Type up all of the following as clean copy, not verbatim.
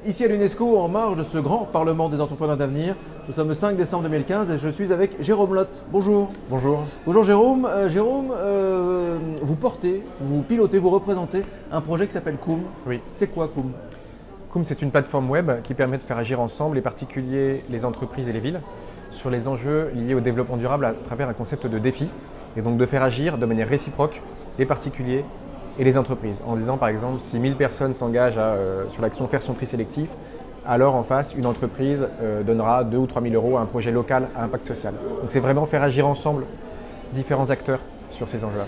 Ici à l'UNESCO, en marge de ce grand Parlement des entrepreneurs d'avenir, nous sommes le 5 décembre 2015 et je suis avec Jérôme Lotte. Bonjour. Bonjour. Bonjour Jérôme. Vous portez, vous pilotez, vous représentez un projet qui s'appelle Koum. Oui. C'est quoi Koum? Koum, c'est une plateforme web qui permet de faire agir ensemble les particuliers, les entreprises et les villes sur les enjeux liés au développement durable à travers un concept de défi et donc de faire agir de manière réciproque les particuliers et les entreprises. En disant par exemple, si 1000 personnes s'engagent sur l'action faire son tri sélectif, alors en face, une entreprise donnera 2 ou 3 000 euros à un projet local à impact social. Donc c'est vraiment faire agir ensemble différents acteurs sur ces enjeux-là.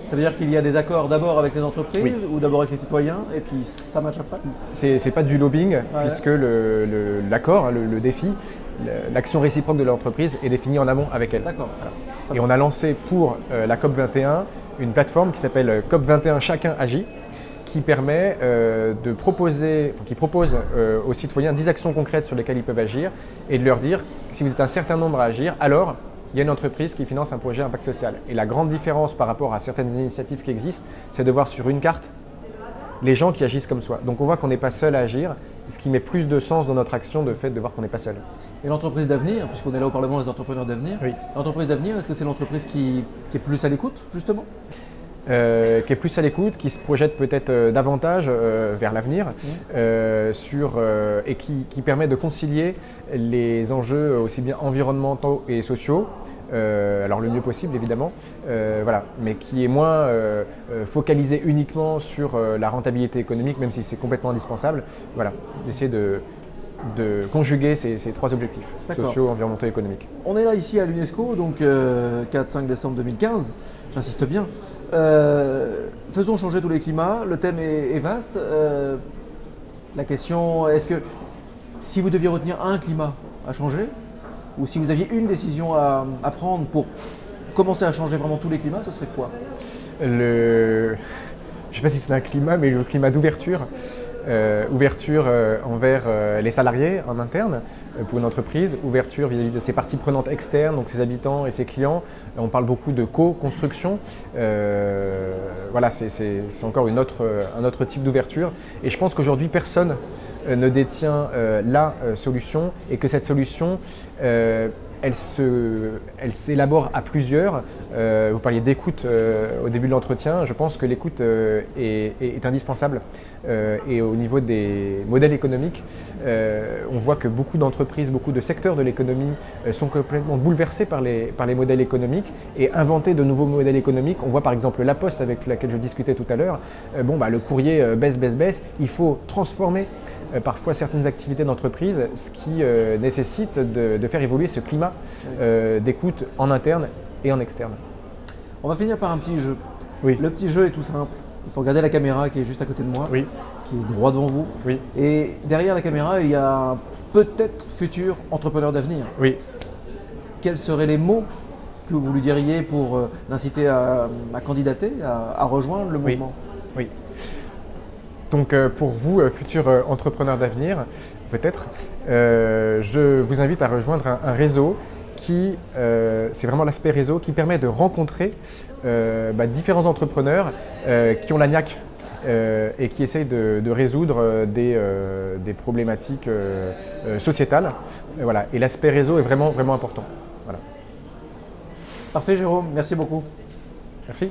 Ça veut dire qu'il y a des accords d'abord avec les entreprises Oui. ou d'abord avec les citoyens et puis ça matche après? C'est pas du lobbying puisque l'accord, le défi, l'action réciproque de l'entreprise est définie en amont avec elle. D'accord. Voilà. Et on a lancé pour la COP21 une plateforme qui s'appelle COP21 Chacun agit, qui permet qui propose aux citoyens 10 actions concrètes sur lesquelles ils peuvent agir et de leur dire si vous êtes un certain nombre à agir, alors il y a une entreprise qui finance un projet impact social. Et la grande différence par rapport à certaines initiatives qui existent, c'est de voir sur une carte les gens qui agissent comme soi. Donc on voit qu'on n'est pas seul à agir, ce qui met plus de sens dans notre action de fait de voir qu'on n'est pas seul. Et l'entreprise d'avenir, puisqu'on est là au Parlement des entrepreneurs d'avenir, Oui. L'entreprise d'avenir, est-ce que c'est l'entreprise qui est plus à l'écoute justement? Qui est plus à l'écoute, qui se projette peut-être davantage vers l'avenir et qui permet de concilier les enjeux aussi bien environnementaux et sociaux, alors le mieux possible évidemment, voilà, mais qui est moins focalisé uniquement sur la rentabilité économique, même si c'est complètement indispensable, voilà, d'essayer de conjuguer ces trois objectifs, sociaux, environnementaux et économiques. On est là ici à l'UNESCO, donc 4-5 décembre 2015, j'insiste bien. Faisons changer tous les climats, le thème est vaste. La question, est-ce que si vous deviez retenir un climat à changer, ou si vous aviez une décision à prendre pour commencer à changer vraiment tous les climats, ce serait quoi? Je ne sais pas si c'est un climat, mais le climat d'ouverture. Ouverture envers les salariés en interne pour une entreprise, ouverture vis-à-vis de ses parties prenantes externes, donc ses habitants et ses clients. On parle beaucoup de co-construction. Voilà, c'est encore un autre type d'ouverture. Et je pense qu'aujourd'hui, personne ne détient la solution et que cette solution, elle s'élabore à plusieurs. Vous parliez d'écoute au début de l'entretien. Je pense que l'écoute est indispensable. Et au niveau des modèles économiques, on voit que beaucoup d'entreprises, beaucoup de secteurs de l'économie sont complètement bouleversés par les modèles économiques et inventer de nouveaux modèles économiques. On voit par exemple La Poste avec laquelle je discutais tout à l'heure. Le courrier baisse. Il faut transformer parfois certaines activités d'entreprise, ce qui nécessite de faire évoluer ce climat d'écoute en interne et en externe. On va finir par un petit jeu. Oui. Le petit jeu est tout simple. Il faut regarder la caméra qui est juste à côté de moi, Oui. qui est droit devant vous. Oui. Et derrière la caméra, il y a un peut-être futur entrepreneur d'avenir. Oui. Quels seraient les mots que vous lui diriez pour l'inciter à candidater, à rejoindre le mouvement? Oui. Donc pour vous, futurs entrepreneurs d'avenir, peut-être, je vous invite à rejoindre un réseau qui, c'est vraiment l'aspect réseau, qui permet de rencontrer différents entrepreneurs qui ont la niaque et qui essayent de résoudre des problématiques sociétales. Voilà. Et l'aspect réseau est vraiment, vraiment important. Voilà. Parfait Jérôme, merci beaucoup. Merci.